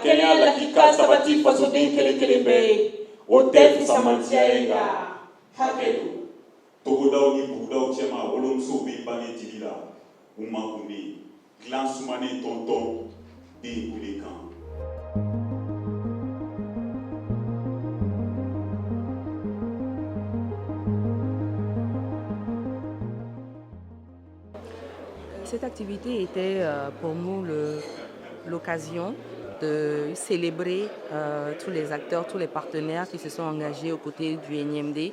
kɛnɛya lakika sabati fasoden kelen kelen bɛɛ o tɛ fisamantiya ye nka hakɛ don. Togodaw ni bugudaw cɛma wolomusow bɛ bange jigi la u ma kun bɛ yen dilan sumanen tɔntɔn den kule kan. Cette activité était pour nous l'occasion de célébrer tous les acteurs, tous les partenaires qui se sont engagés aux côtés du NIMD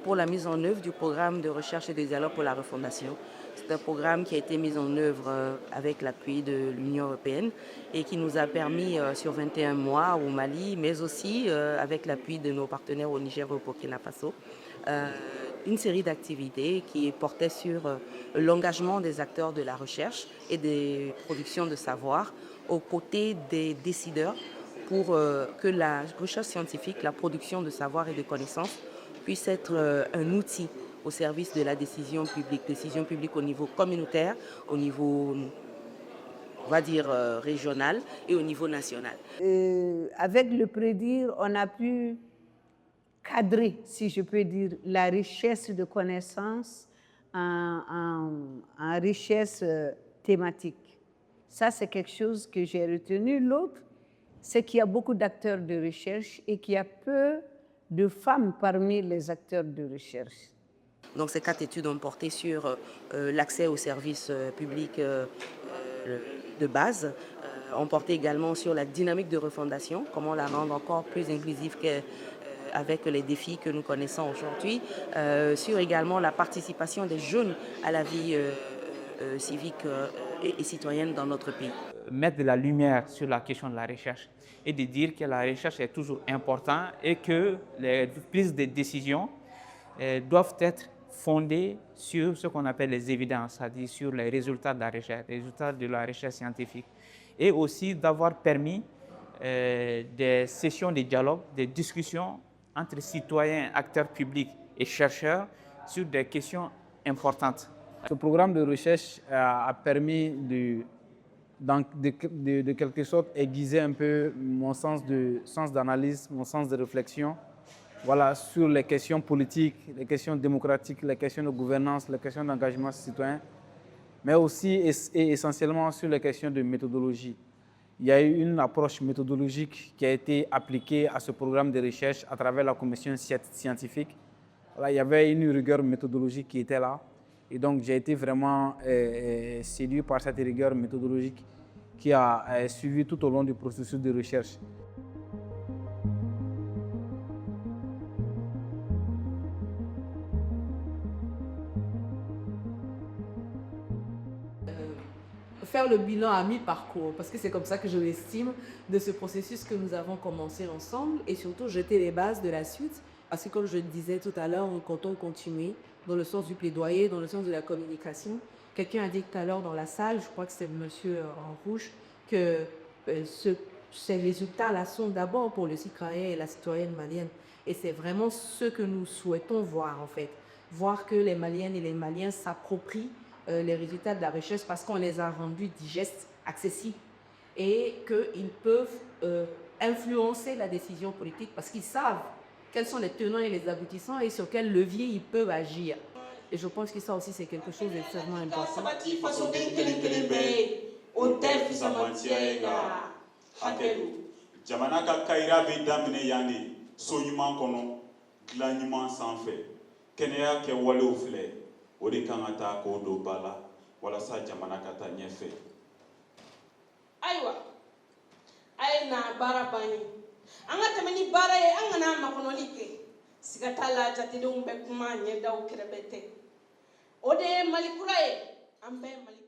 pour la mise en œuvre du programme de recherche et de dialogue pour la refondation. C'est un programme qui a été mis en œuvre avec l'appui de l'Union européenne et qui nous a permis sur 21 mois au Mali, mais aussi avec l'appui de nos partenaires au Niger et au Burkina Faso, une série d'activités qui portaient sur l'engagement des acteurs de la recherche et des productions de savoir aux côtés des décideurs pour que la recherche scientifique, la production de savoir et de connaissances puisse être un outil au service de la décision publique au niveau communautaire, au niveau, on va dire, régional et au niveau national. Avec le Prédir, on a pu cadrer, si je peux dire, la richesse de connaissances en richesse thématique. Ça, c'est quelque chose que j'ai retenu. L'autre, c'est qu'il y a beaucoup d'acteurs de recherche et qu'il y a peu de femmes parmi les acteurs de recherche. Donc ces 4 études ont porté sur l'accès aux services publics de base, ont porté également sur la dynamique de refondation, comment la rendre encore plus inclusive avec les défis que nous connaissons aujourd'hui, sur également la participation des jeunes à la vie civique et citoyenne dans notre pays. Mettre de la lumière sur la question de la recherche et de dire que la recherche est toujours importante et que les prises de décision doivent être fondées sur ce qu'on appelle les évidences, c'est-à-dire sur les résultats de la recherche, les résultats de la recherche scientifique, et aussi d'avoir permis des sessions de dialogue, des discussions entre citoyens, acteurs publics et chercheurs sur des questions importantes. Ce programme de recherche a permis de quelque sorte aiguiser un peu mon sens d'analyse, mon sens de réflexion, voilà, sur les questions politiques, les questions démocratiques, les questions de gouvernance, les questions d'engagement citoyen, mais aussi et essentiellement sur les questions de méthodologie. Il y a eu une approche méthodologique qui a été appliquée à ce programme de recherche à travers la commission scientifique. Voilà, il y avait une rigueur méthodologique qui était là. Et donc, j'ai été vraiment séduit par cette rigueur méthodologique qui a suivi tout au long du processus de recherche. Faire le bilan à mi-parcours, parce que c'est comme ça que je l'estime, de ce processus que nous avons commencé ensemble et surtout jeter les bases de la suite. Parce que comme je le disais tout à l'heure, quand on continue dans le sens du plaidoyer, dans le sens de la communication, quelqu'un a dit tout à l'heure dans la salle, je crois que c'est monsieur en rouge, que ces résultats-là sont d'abord pour le citoyen et la citoyenne malienne. Et c'est vraiment ce que nous souhaitons voir en fait. Voir que les Maliennes et les Maliens s'approprient les résultats de la recherche parce qu'on les a rendus digestes, accessibles et qu'ils peuvent influencer la décision politique parce qu'ils savent quels sont les tenants et les aboutissants et sur quel levier ils peuvent agir. Et je pense que ça aussi c'est quelque chose d'extrêmement important. O de kan ka taa k'o don ba la walasa jamana ka taa ɲɛfɛ. Ayiwa a ye na baara bannen an ka tɛmɛ ni baara ye an kana makɔnɔli kɛ siga t'a la jatedenw bɛ kuma ɲɛdaw kɛrɛfɛ tɛ o de ye Mali kura ye an bɛɛ Mali